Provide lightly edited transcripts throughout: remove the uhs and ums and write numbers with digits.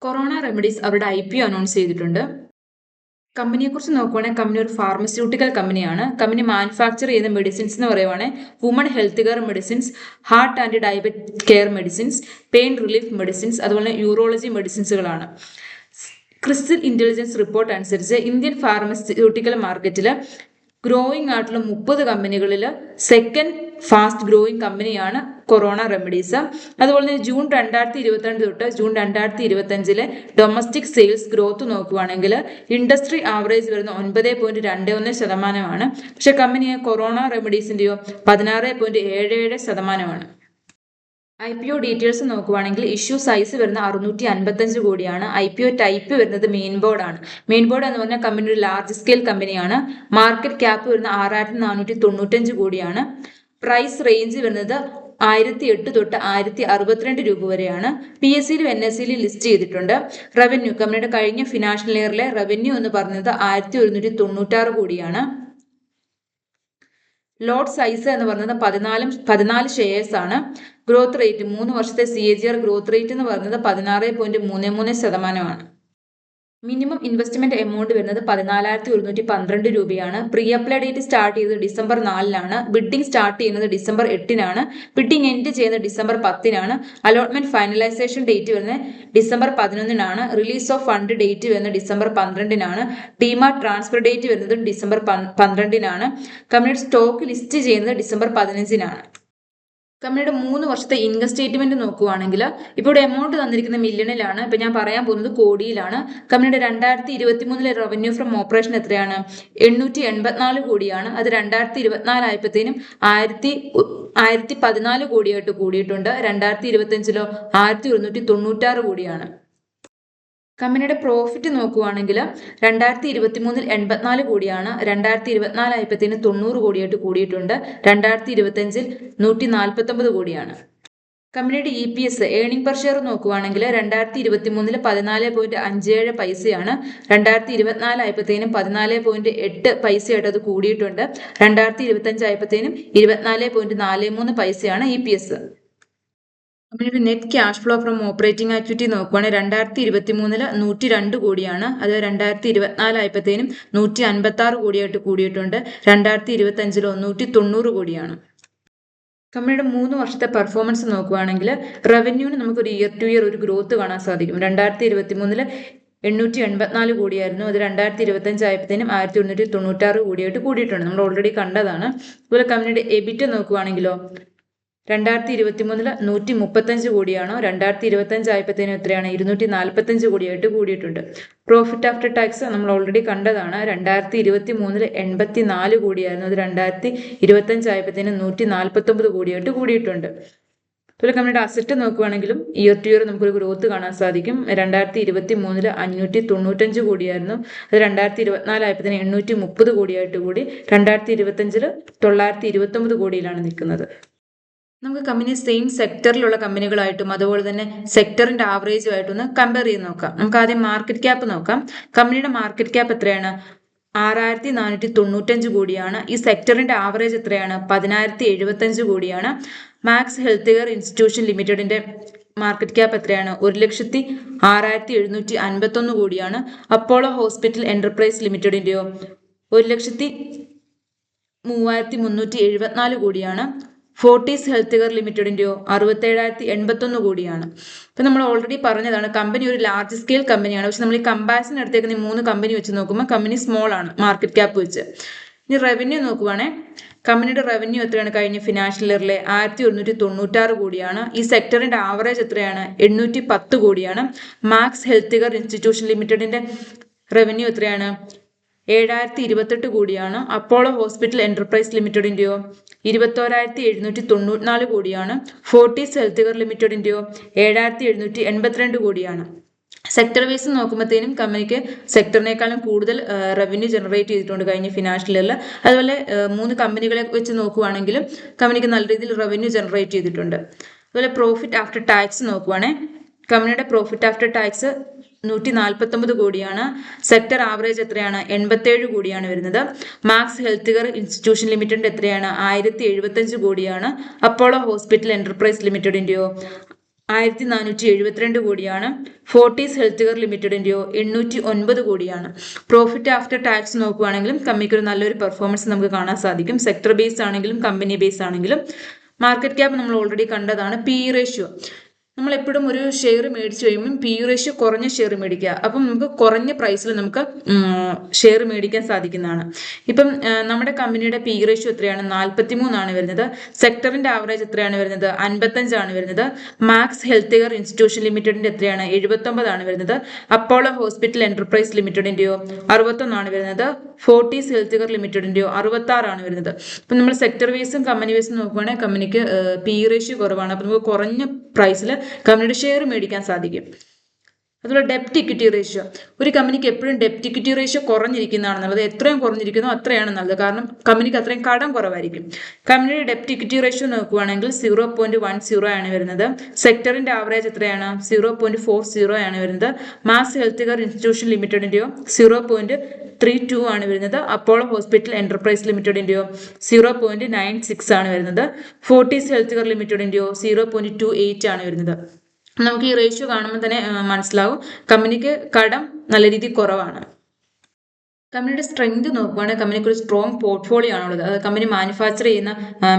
Corona remedies അവരുടെ IPO announce ചെയ്തിട്ടുണ്ട്. കമ്പനിയെക്കുറിച്ച് നോക്കുവാണെങ്കിൽ കമ്പനി ഒരു ഫാർമസ്യൂട്ടിക്കൽ കമ്പനിയാണ്. കമ്പനി മാനുഫാക്ചർ ചെയ്യുന്ന മെഡിസിൻസ് എന്ന് പറയുവാണെങ്കിൽ woman health care medicines, heart and diabetic care medicines, pain relief medicines, അതുപോലെ യൂറോളജി മെഡിസിൻസുകളാണ്. ക്രിസ്റ്റൽ ഇന്റലിജൻസ് റിപ്പോർട്ട് അനുസരിച്ച് ഇന്ത്യൻ ഫാർമസ്യൂട്ടിക്കൽ മാർക്കറ്റിൽ ഗ്രോയിങ് ആയിട്ടുള്ള 30 കമ്പനികളിൽ സെക്കൻഡ് ഫാസ്റ്റ് ഗ്രോയിങ് കമ്പനിയാണ് കൊറോണ റെമഡീസ്. അതുപോലെ തന്നെ ജൂൺ 2022 തൊട്ട് ജൂൺ 2025 ഡൊമസ്റ്റിക് സെയിൽസ് ഗ്രോത്ത് നോക്കുകയാണെങ്കിൽ ഇൻഡസ്ട്രി ആവറേജ് വരുന്ന 9.21%. പക്ഷെ കമ്പനിയെ കൊറോണ റെമഡീസിന്റെയോ 16.77%. IPO ഡീറ്റെയിൽസ് നോക്കുവാണെങ്കിൽ ഇഷ്യൂ സൈസ് വരുന്ന 655 കോടിയാണ്. IPO ടൈപ്പ് വരുന്നത് മെയിൻ ബോർഡാണ്. മെയിൻ ബോർഡ് എന്ന് പറഞ്ഞാൽ കമ്പനി ഒരു ലാർജ് സ്കെയിൽ കമ്പനിയാണ്. മാർക്കറ്റ് ക്യാപ്പ് വരുന്ന 6495 കോടിയാണ്. പ്രൈസ് റേഞ്ച് വരുന്നത് 1008 തൊട്ട് 1062 രൂപ വരെയാണ്. PSEയിലും NSEയിലും ലിസ്റ്റ് ചെയ്തിട്ടുണ്ട്. റവന്യൂ കമ്പനിയുടെ കഴിഞ്ഞ ഫിനാൻഷ്യൽ ഇയറിലെ റവന്യൂ എന്ന് പറഞ്ഞത് 1196 കോടിയാണ്. ലോട്ട് സൈസ് എന്ന് പറയുന്നത് 14 ഷെയർസ് ആണ്. ഗ്രോത്ത് റേറ്റ് 3 വർഷത്തെ CAGR ഗ്രോത്ത് റേറ്റ് എന്ന് പറയുന്നത് 16.33%. മിനിമം ഇൻവെസ്റ്റ്മെന്റ് എമൗണ്ട് വരുന്നത് 14,112 രൂപയാണ്. പ്രീ അപ്ലൈ ഡേറ്റ് സ്റ്റാർട്ട് ചെയ്തത് ഡിസംബർ 4-ലാണ്. ബിഡിംഗ് സ്റ്റാർട്ട് ചെയ്യുന്നത് ഡിസംബർ 8-നാണ്. ബിഡിംഗ് എൻഡ് ചെയ്യുന്നത് ഡിസംബർ 10-നാണ്. അലോട്ട്മെന്റ് ഫൈനലൈസേഷൻ ഡേറ്റ് വരുന്നത് ഡിസംബർ 11-നാണ്. റിലീസ് ഓഫ് ഫണ്ട് ഡേറ്റ് വരുന്നത് ഡിസംബർ 12-നാണ്. ഡിമാർട്ട് ട്രാൻസ്ഫർ ഡേറ്റ് വരുന്നത് ഡിസംബർ 12-നാണ്. കമ്പനിയുടെ സ്റ്റോക്ക് ലിസ്റ്റ് ചെയ്യുന്നത് ഡിസംബർ 15-നാണ്. കമ്പനിയുടെ 3 വർഷത്തെ ഇൻകം സ്റ്റേറ്റ്മെന്റ് നോക്കുവാണെങ്കിൽ ഇപ്പോൾ ഇവിടെ എമൗണ്ട് തന്നിരിക്കുന്ന മില്യണിലാണ്. ഇപ്പൊ ഞാൻ പറയാൻ പോകുന്നത് കോടിയിലാണ്. കമ്പനിയുടെ 2023 റവന്യൂ ഫ്രം ഓപ്പറേഷൻ എത്രയാണ്? 884 കോടിയാണ്. അത് 2024 ആയപ്പോഴത്തേനും 1014 കോടിയായിട്ട് കൂടിയിട്ടുണ്ട്. 2025 1196 കോടിയാണ്. കമ്പനിയുടെ പ്രോഫിറ്റ് നോക്കുവാണെങ്കിൽ 2023 84 കോടിയാണ്. 2024 ആയപ്പോഴത്തേന് 90 കോടിയായിട്ട് കൂടിയിട്ടുണ്ട്. 2025 149 കോടിയാണ്. കമ്പനിയുടെ EPS ഏർണിംഗ് പെർ ഷെയർ നോക്കുവാണെങ്കിൽ 2023 14.57 പൈസയാണ്. 2024 ആയപ്പോഴത്തേനും 14.8 പൈസയായിട്ട് അത് കൂടിയിട്ടുണ്ട്. 2025 ആയപ്പോഴത്തേനും 24.43 പൈസയാണ് EPS. കമ്പനിയുടെ net cash flow from operating activity നോക്കുവാണെങ്കിൽ 2023 102 കോടിയാണ്. അത് 2024 ആയപ്പോഴത്തേനും 156 കോടിയായിട്ട് കൂടിയിട്ടുണ്ട്. 2025 190 കോടിയാണ്. കമ്പനിയുടെ 3 വർഷത്തെ പെർഫോമൻസ് നോക്കുവാണെങ്കിൽ റവന്യൂവിന് നമുക്കൊരു ഇയർ ടു ഇയർ ഒരു ഗ്രോത്ത് കാണാൻ സാധിക്കും. 2023 884 കോടിയായിരുന്നു. അത് 2025 ആയപ്പോഴത്തേനും 1196 കോടിയായിട്ട് കൂടിയിട്ടുണ്ട്. നമ്മൾ ഓൾറെഡി കണ്ടതാണ്. അതുപോലെ കമ്പനിയുടെ എബിറ്റ് നോക്കുവാണെങ്കിലോ 2023 135 കോടിയാണോ. 2025 ആയപ്പോഴത്തേനും എത്രയാണ്? 245 കോടിയായിട്ട് കൂടിയിട്ടുണ്ട്. പ്രോഫിറ്റ് ആഫ്റ്റർ ടാക്സ് നമ്മൾ ഓൾറെഡി കണ്ടതാണ്. 2023 84 കോടിയായിരുന്നു. അത് 2025 ആയപ്പോഴത്തേനും 149 കോടിയായിട്ട് കൂടിയിട്ടുണ്ട്. അതുപോലെ കമ്പനിയുടെ അസറ്റ് നോക്കുവാണെങ്കിലും ഇയർ ടു ഇയർ നമുക്കൊരു ഗ്രോത്ത് കാണാൻ സാധിക്കും. 2023 595 കോടിയായിരുന്നു. അത് 2024 ആയപ്പോഴത്തേനും 830 കോടിയായിട്ട് കൂടി. 2025 929 കോടിയിലാണ് നിൽക്കുന്നത്. നമുക്ക് കമ്പനി സെയിം സെക്ടറിലുള്ള കമ്പനികളായിട്ടും അതുപോലെ തന്നെ സെക്ടറിന്റെ ആവറേജുമായിട്ടൊന്ന് കമ്പയർ ചെയ്ത് നോക്കാം. നമുക്ക് ആദ്യം മാർക്കറ്റ് ക്യാപ്പ് നോക്കാം. കമ്പനിയുടെ മാർക്കറ്റ് ക്യാപ്പ് എത്രയാണ്? 6495 കോടിയാണ്. ഈ സെക്ടറിന്റെ ആവറേജ് എത്രയാണ്? 10075 കോടിയാണ്. മാക്സ് ഹെൽത്ത് കെയർ ഇൻസ്റ്റിറ്റ്യൂഷൻ ലിമിറ്റഡിന്റെ മാർക്കറ്റ് ക്യാപ്പ് എത്രയാണ്? 1,06,751 കോടിയാണ്. അപ്പോളോ ഹോസ്പിറ്റൽ എന്റർപ്രൈസ് ലിമിറ്റഡിന്റെയോ 1,03,374 കോടിയാണ്. ഫോർട്ടീസ് ഹെൽത്ത് കെയർ ലിമിറ്റഡിന്റെയോ 67,081 കോടിയാണ്. ഇപ്പൊ നമ്മൾ ഓൾറെഡി പറഞ്ഞതാണ് കമ്പനി ഒരു ലാർജ് സ്കെയിൽ കമ്പനിയാണ്. പക്ഷെ നമ്മൾ ഈ കമ്പാരിസൺ എടുത്തേക്കുന്ന 3 കമ്പനി വെച്ച് നോക്കുമ്പോൾ കമ്പനി സ്മോൾ ആണ് മാർക്കറ്റ് ക്യാപ്പ് വെച്ച്. ഇനി റവന്യൂ നോക്കുവാണെങ്കിൽ കമ്പനിയുടെ റവന്യൂ എത്രയാണ്? കഴിഞ്ഞ ഫിനാൻഷ്യൽ ഇയറിലെ 1196 കോടിയാണ്. ഈ സെക്ടറിന്റെ ആവറേജ് എത്രയാണ്? 810 കോടിയാണ്. മാക്സ് ഹെൽത്ത് കെയർ ഇൻസ്റ്റിറ്റ്യൂഷൻ ലിമിറ്റഡിന്റെ റവന്യൂ എത്രയാണ്? 7028 കോടിയാണ്. അപ്പോളോ ഹോസ്പിറ്റൽ എന്റർപ്രൈസ് ലിമിറ്റഡിന്റെയോ 21,794 കോടിയാണ്. ഫോർട്ടീസ് ഹെൽത്ത് കെയർ ലിമിറ്റഡിന്റെയോ 7,782 കോടിയാണ്. സെക്ടർ വൈസ് നോക്കുമ്പോഴത്തേനും കമ്പനിക്ക് സെക്ടറിനേക്കാളും കൂടുതൽ റവന്യൂ ജനറേറ്റ് ചെയ്തിട്ടുണ്ട് കഴിഞ്ഞ ഫിനാൻഷ്യൽ ഇയറിൽ. അതുപോലെ 3 കമ്പനികളെ വെച്ച് നോക്കുവാണെങ്കിലും കമ്പനിക്ക് നല്ല രീതിയിൽ റവന്യൂ ജനറേറ്റ് ചെയ്തിട്ടുണ്ട്. അതുപോലെ പ്രോഫിറ്റ് ആഫ്റ്റർ ടാക്സ് നോക്കുവാണെങ്കിൽ കമ്പനിയുടെ പ്രോഫിറ്റ് ആഫ്റ്റർ ടാക്സ് 149 കോടിയാണ്. സെക്ടർ ആവറേജ് എത്രയാണ്? 87 കോടിയാണ് വരുന്നത്. മാക്സ് ഹെൽത്ത് കെയർ ഇൻസ്റ്റിറ്റ്യൂഷൻ ലിമിറ്റഡിന്റെ എത്രയാണ്? 1075 കോടിയാണ്. അപ്പോളോ ഹോസ്പിറ്റൽ എന്റർപ്രൈസ് ലിമിറ്റഡിന്റെയോ 1472 കോടിയാണ്. ഫോർട്ടീസ് ഹെൽത്ത് കെയർ ലിമിറ്റഡിൻ്റെയോ 809 കോടിയാണ്. പ്രോഫിറ്റ് ആഫ്റ്റർ ടാക്സ് നോക്കുകയാണെങ്കിലും കമ്പനിക്ക് ഒരു നല്ലൊരു പെർഫോമൻസ് നമുക്ക് കാണാൻ സാധിക്കും. സെക്ടർ ബേസ് ആണെങ്കിലും കമ്പനി ബേസ് ആണെങ്കിലും. മാർക്കറ്റ് ക്യാപ്പ് നമ്മൾ ഓൾറെഡി കണ്ടതാണ്. പി റേഷ്യോ നമ്മൾ എപ്പോഴും ഒരു ഷെയർ മേടിച്ചു കഴിയുമ്പോൾ പി റേഷ്യോ കുറഞ്ഞ ഷെയർ മേടിക്കുക. അപ്പം നമുക്ക് കുറഞ്ഞ പ്രൈസിൽ നമുക്ക് ഷെയർ മേടിക്കാൻ സാധിക്കുന്നതാണ്. ഇപ്പം നമ്മുടെ കമ്പനിയുടെ പി റേഷ്യോ എത്രയാണ്? 43 വരുന്നത്. സെക്ടറിന്റെ ആവറേജ് എത്രയാണ് വരുന്നത്? 55 വരുന്നത്. മാക്സ് ഹെൽത്ത് കെയർ ഇൻസ്റ്റിറ്റ്യൂഷൻ ലിമിറ്റഡിന്റെ എത്രയാണ്? 79 വരുന്നത്. അപ്പോളോ ഹോസ്പിറ്റൽ എന്റർപ്രൈസ് ലിമിറ്റഡിന്റെയോ 61 വരുന്നത്. ഫോർട്ടീസ് ഹെൽത്ത് കെയർ ലിമിറ്റഡിന്റെയോ 66 വരുന്നത്. അപ്പം നമ്മൾ സെക്ടർ വൈസും കമ്പനി വൈസും നോക്കുകയാണെങ്കിൽ കമ്പനിക്ക് പി റേഷ്യോ കുറവാണ്. അപ്പം നമുക്ക് കുറഞ്ഞ പ്രൈസിൽ കമ്പനിയുടെ ഷെയർ മേടിക്കാൻ സാധിക്കും. അതുപോലെ ഡെപ്റ്റ് ഇക്വിറ്റി റേഷ്യോ, ഒരു കമ്പനിക്ക് എപ്പോഴും ഡെപ്റ്റ് ഇക്വിറ്റി റേഷ്യോ കുറഞ്ഞിരിക്കുന്നതാണ് നല്ലത്. എത്രയും കുറഞ്ഞിരിക്കുന്നോ അത്രയാണ് നല്ലത്. കാരണം കമ്പനിക്ക് അത്രയും കടം കുറവായിരിക്കും. കമ്പനിയുടെ ഡെപ്റ്റ് ഇക്വിറ്റി റേഷ്യോ നോക്കുകയാണെങ്കിൽ 0.10 ആണ് വരുന്നത്. സെക്ടറിന്റെ ആവറേജ് എത്രയാണ്? 0.40 ആണ് വരുന്നത്. മാസ് ഹെൽത്ത് കെയർ ഇൻസ്റ്റിറ്റ്യൂഷൻ ലിമിറ്റഡിന്റെയോ 0.32 ആണ് വരുന്നത്. അപ്പോളോ ഹോസ്പിറ്റൽ എന്റർപ്രൈസ് ലിമിറ്റഡിന്റെയോ 0.96 ആണ് വരുന്നത്. ഫോർട്ടീസ് ഹെൽത്ത് കെയർ ലിമിറ്റഡിന്റെയോ 0.28 ആണ് വരുന്നത്. നമുക്ക് ഈ റേഷ്യോ കാണുമ്പോൾ തന്നെ മനസ്സിലാവും കമ്പനിക്ക് കടം നല്ല രീതിയിൽ കുറവാണ്. കമ്പനിയുടെ സ്ട്രെങ്ത് നോക്കുകയാണെങ്കിൽ കമ്പനിക്ക് ഒരു സ്ട്രോങ് പോർട്ട്ഫോളിയോ ആണുള്ളത്. അത് കമ്പനി മാനുഫാക്ചർ ചെയ്യുന്ന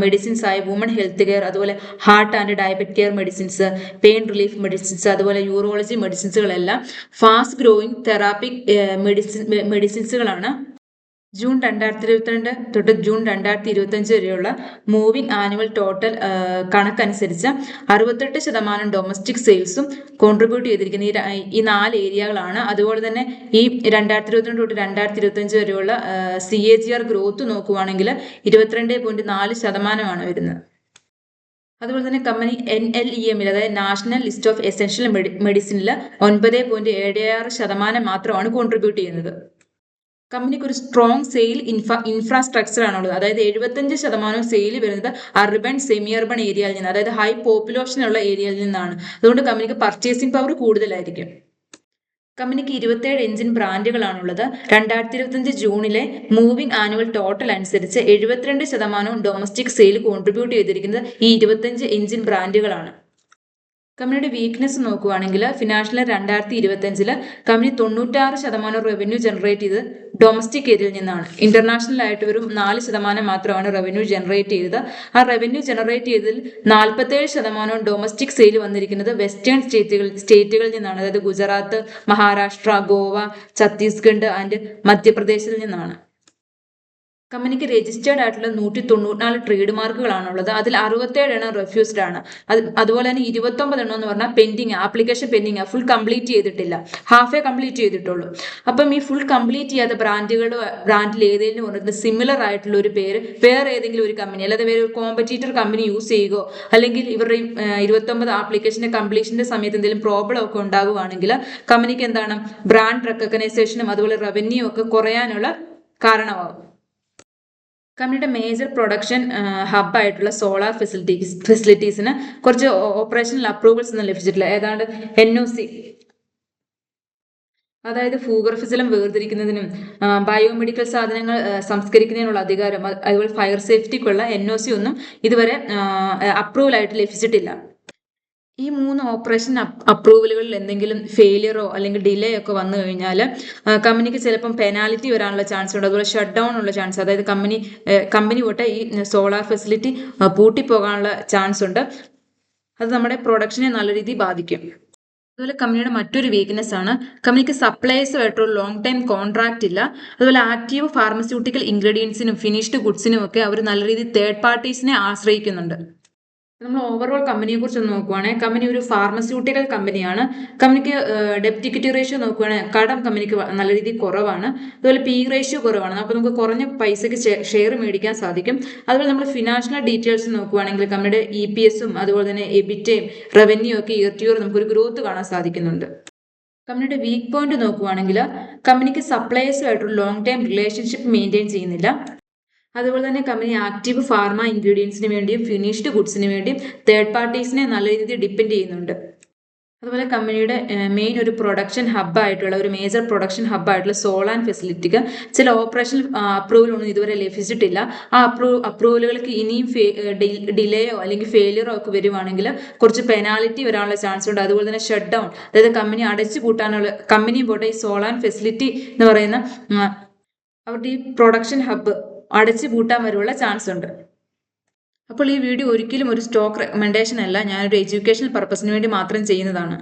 മെഡിസിൻസ് ആയ വുമൺ ഹെൽത്ത് കെയർ, അതുപോലെ heart and diabetic care medicines, pain relief medicines, അതുപോലെ യൂറോളജി മെഡിസിൻസുകളെല്ലാം ഫാസ്റ്റ് ഗ്രോയിങ് തെറാപ്പിക് മെഡിസിൻസുകളാണ്. ജൂൺ 2022 തൊട്ട് ജൂൺ 2025 വരെയുള്ള മൂവിംഗ് ആനുവൽ ടോട്ടൽ കണക്കനുസരിച്ച് 68% ഡൊമസ്റ്റിക് സെയിൽസും കോൺട്രിബ്യൂട്ട് ചെയ്തിരിക്കുന്ന ഈ 4 ഏരിയകളാണ്. അതുപോലെ തന്നെ ഈ 2022 തൊട്ട് 2025 വരെയുള്ള CAGR ഗ്രോത്ത് നോക്കുവാണെങ്കിൽ 22.4% വരുന്നത്. അതുപോലെ തന്നെ കമ്പനി NLEM അതായത് നാഷണൽ ലിസ്റ്റ് ഓഫ് എസെൻഷ്യൽ മെഡിസിനിൽ 9.76% മാത്രമാണ് കോൺട്രിബ്യൂട്ട് ചെയ്യുന്നത്. കമ്പനിക്ക് ഒരു സ്ട്രോങ് സെയിൽ ഇൻഫ്രാസ്ട്രക്ചർ ആണുള്ളത്. അതായത് 75% സെയിൽ വരുന്നത് അർബൻ സെമി അർബൻ ഏരിയയിൽ നിന്ന്, അതായത് ഹൈ പോപ്പുലേഷൻ ഉള്ള ഏരിയയിൽ നിന്നാണ്. അതുകൊണ്ട് കമ്പനിക്ക് പർച്ചേസിംഗ് പവർ കൂടുതലായിരിക്കും. കമ്പനിക്ക് 27 എഞ്ചിൻ ബ്രാൻഡുകളാണുള്ളത്. 2025 ജൂണിലെ മൂവിംഗ് ആനുവൽ ടോട്ടൽ അനുസരിച്ച് 72% ഡൊമസ്റ്റിക് സെയിൽ കോൺട്രിബ്യൂട്ട് ചെയ്തിരിക്കുന്നത് ഈ 25 എഞ്ചിൻ ബ്രാൻഡുകളാണ്. കമ്പനിയുടെ വീക്ക്നെസ് നോക്കുകയാണെങ്കിൽ ഫിനാൻഷ്യൽ 2025 കമ്പനി 96% റവന്യൂ ജനറേറ്റ് ചെയ്തത് ഡൊമസ്റ്റിക് ഏരിയയിൽ നിന്നാണ്. ഇന്റർനാഷണൽ ആയിട്ട് വെറും 4% മാത്രമാണ് റവന്യൂ ജനറേറ്റ് ചെയ്തത്. ആ റവന്യൂ ജനറേറ്റ് ചെയ്തതിൽ 47% ഡൊമസ്റ്റിക് സെയിൽ വന്നിരിക്കുന്നത് വെസ്റ്റേൺ സ്റ്റേറ്റുകളിൽ നിന്നാണ്. അതായത് ഗുജറാത്ത്, മഹാരാഷ്ട്ര, ഗോവ, ഛത്തീസ്ഗഡ് ആൻഡ് മധ്യപ്രദേശിൽ നിന്നാണ്. കമ്പനിക്ക് രജിസ്റ്റേർഡ് ആയിട്ടുള്ള 194 ട്രേഡ് മാർക്കുകളാണുള്ളത്. അതിൽ 67 റെഫ്യൂസ്ഡ് ആണ്. അതുപോലെ തന്നെ 29 എന്ന് പറഞ്ഞാൽ pending, application pending, full complete ചെയ്തിട്ടില്ല, ഹാഫേ കംപ്ലീറ്റ് ചെയ്തിട്ടുള്ളൂ. അപ്പം ഈ ഫുൾ കംപ്ലീറ്റ് ചെയ്യാത്ത ബ്രാൻഡിൽ ഏതെങ്കിലും ഒരെണ്ണം സിമിലർ ആയിട്ടുള്ള ഒരു പേര് വേറെ ഏതെങ്കിലും ഒരു കമ്പനി, അല്ലാതെ വേറെ ഒരു കോമ്പറ്റീറ്റർ കമ്പനി യൂസ് ചെയ്യുകയോ അല്ലെങ്കിൽ ഇവരുടെ 29 ആപ്ലിക്കേഷന്റെ കംപ്ലീഷന്റെ സമയത്ത് എന്തെങ്കിലും പ്രോബ്ലം ഒക്കെ ഉണ്ടാകുവാണെങ്കിൽ കമ്പനിക്ക് എന്താണ് ബ്രാൻഡ് റെക്കഗ്നൈസേഷനും അതുപോലെ റവന്യൂ ഒക്കെ കുറയാനുള്ള കാരണമാകും. കമ്പനിയുടെ മേജർ പ്രൊഡക്ഷൻ ഹബ്ബായിട്ടുള്ള സോളാർ ഫെസിലിറ്റീസിന് കുറച്ച് ഓപ്പറേഷണൽ അപ്രൂവൽസ് ഒന്നും ലഭിച്ചിട്ടില്ല. ഏതാണ്ട് NOC, അതായത് ഭൂഗർഭജലം വേർതിരിക്കുന്നതിനും ബയോമെഡിക്കൽ സാധനങ്ങൾ സംസ്കരിക്കുന്നതിനുള്ള അധികാരം, അതുപോലെ ഫയർ സേഫ്റ്റിക്കുള്ള NOC ഒന്നും ഇതുവരെ അപ്രൂവൽ ആയിട്ട് ലഭിച്ചിട്ടില്ല. ഈ 3 ഓപ്പറേഷൻ അപ്രൂവലുകളിൽ എന്തെങ്കിലും ഫെയിലിയറോ അല്ലെങ്കിൽ ഡിലേ ഒക്കെ വന്നു കഴിഞ്ഞാൽ കമ്പനിക്ക് ചിലപ്പം പെനാൽറ്റി വരാനുള്ള ചാൻസ് ഉണ്ട്. അതുപോലെ ഷട്ട് ഡൗൺ ഉള്ള ചാൻസ്, അതായത് കമ്പനി പോട്ടെ ഈ സോളാർ ഫെസിലിറ്റി പൂട്ടിപ്പോകാനുള്ള ചാൻസ് ഉണ്ട്. അത് നമ്മുടെ പ്രൊഡക്ഷനെ നല്ല രീതിയിൽ ബാധിക്കും. അതുപോലെ കമ്പനിയുടെ മറ്റൊരു വീക്ക്നെസ് ആണ് കമ്പനിക്ക് സപ്ലൈസുമായിട്ടൊരു ലോങ് ടൈം കോൺട്രാക്റ്റ് ഇല്ല. അതുപോലെ ആക്റ്റീവ് ഫാർമസ്യൂട്ടിക്കൽ ഇൻഗ്രീഡിയൻസിനും ഫിനിഷ്ഡ് ഗുഡ്സിനും ഒക്കെ അവർ നല്ല രീതിയിൽ തേർഡ് പാർട്ടീസിനെ ആശ്രയിക്കുന്നുണ്ട്. നമ്മൾ ഓവറോൾ കമ്പനിയെ കുറിച്ച് നോക്കുവാണെങ്കിൽ കമ്പനി ഒരു ഫാർമസ്യൂട്ടിക്കൽ കമ്പനിയാണ്. കമ്പനിക്ക് ഡെപ്റ്റ് ഇക്വിറ്റി റേഷ്യോ നോക്കുവാണെങ്കിൽ കടം കമ്പനിക്ക് നല്ല രീതിയിൽ കുറവാണ്. അതുപോലെ പി റേഷ്യോ കുറവാണ്. അപ്പോൾ നമുക്ക് കുറഞ്ഞ പൈസയ്ക്ക് ഷെയർ മേടിക്കാൻ സാധിക്കും. അതുപോലെ നമ്മൾ ഫിനാൻഷ്യൽ ഡീറ്റെയിൽസ് നോക്കുവാണെങ്കിൽ കമ്പനിയുടെ EPSഉം അതുപോലെ തന്നെ എബിറ്റയും റവന്യൂ ഒക്കെ ഇയർ ടു ഇയർ നമുക്കൊരു ഗ്രോത്ത് കാണാൻ സാധിക്കുന്നുണ്ട്. കമ്പനിയുടെ വീക്ക് പോയിന്റ് നോക്കുവാണെങ്കിൽ കമ്പനിക്ക് സപ്ലയേഴ്സുമായിട്ടൊരു ലോങ് ടൈം റിലേഷൻഷിപ്പ് മെയിൻറ്റെയിൻ ചെയ്യുന്നില്ല. അതുപോലെ തന്നെ കമ്പനി ആക്റ്റീവ് ഫാർമ ഇൻഗ്രീഡിയൻസിന് വേണ്ടിയും ഫിനിഷ്ഡ് ഗുഡ്സിന് വേണ്ടിയും തേർഡ് പാർട്ടീസിനെ നല്ല രീതിയിൽ ഡിപ്പെൻഡ് ചെയ്യുന്നുണ്ട്. അതുപോലെ കമ്പനിയുടെ മെയിൻ ഒരു പ്രൊഡക്ഷൻ ഹബ്ബായിട്ടുള്ള ഒരു മേജർ പ്രൊഡക്ഷൻ ഹബ്ബായിട്ടുള്ള സോളാൻ ഫെസിലിറ്റിക്ക് ചില ഓപ്പറേഷൻ അപ്രൂവലൊന്നും ഇതുവരെ ലഭിച്ചിട്ടില്ല. ആ അപ്രൂവലുകൾക്ക് ഇനിയും ഡിലേയോ അല്ലെങ്കിൽ ഫെയിലിയറോ ഒക്കെ വരുവാണെങ്കിൽ കുറച്ച് പെനാലിറ്റി വരാനുള്ള ചാൻസ് ഉണ്ട്. അതുപോലെ തന്നെ ഷട്ട് ഡൗൺ, അതായത് കമ്പനി അടച്ചു പൂട്ടാനുള്ള, കമ്പനിയും പോട്ടെ ഈ സോളാൻ ഫെസിലിറ്റി എന്ന് പറയുന്ന അവരുടെ ഈ പ്രൊഡക്ഷൻ ഹബ്ബ് അടച്ചു പൂട്ടാൻ വരെയുള്ള ചാൻസ് ഉണ്ട്. അപ്പോൾ ഈ വീഡിയോ ഒരിക്കലും ഒരു സ്റ്റോക്ക് റെക്കമെൻഡേഷൻ അല്ല, ഞാനൊരു എഡ്യൂക്കേഷണൽ പർപ്പസിന് വേണ്ടി മാത്രം ചെയ്യുന്നതാണ്.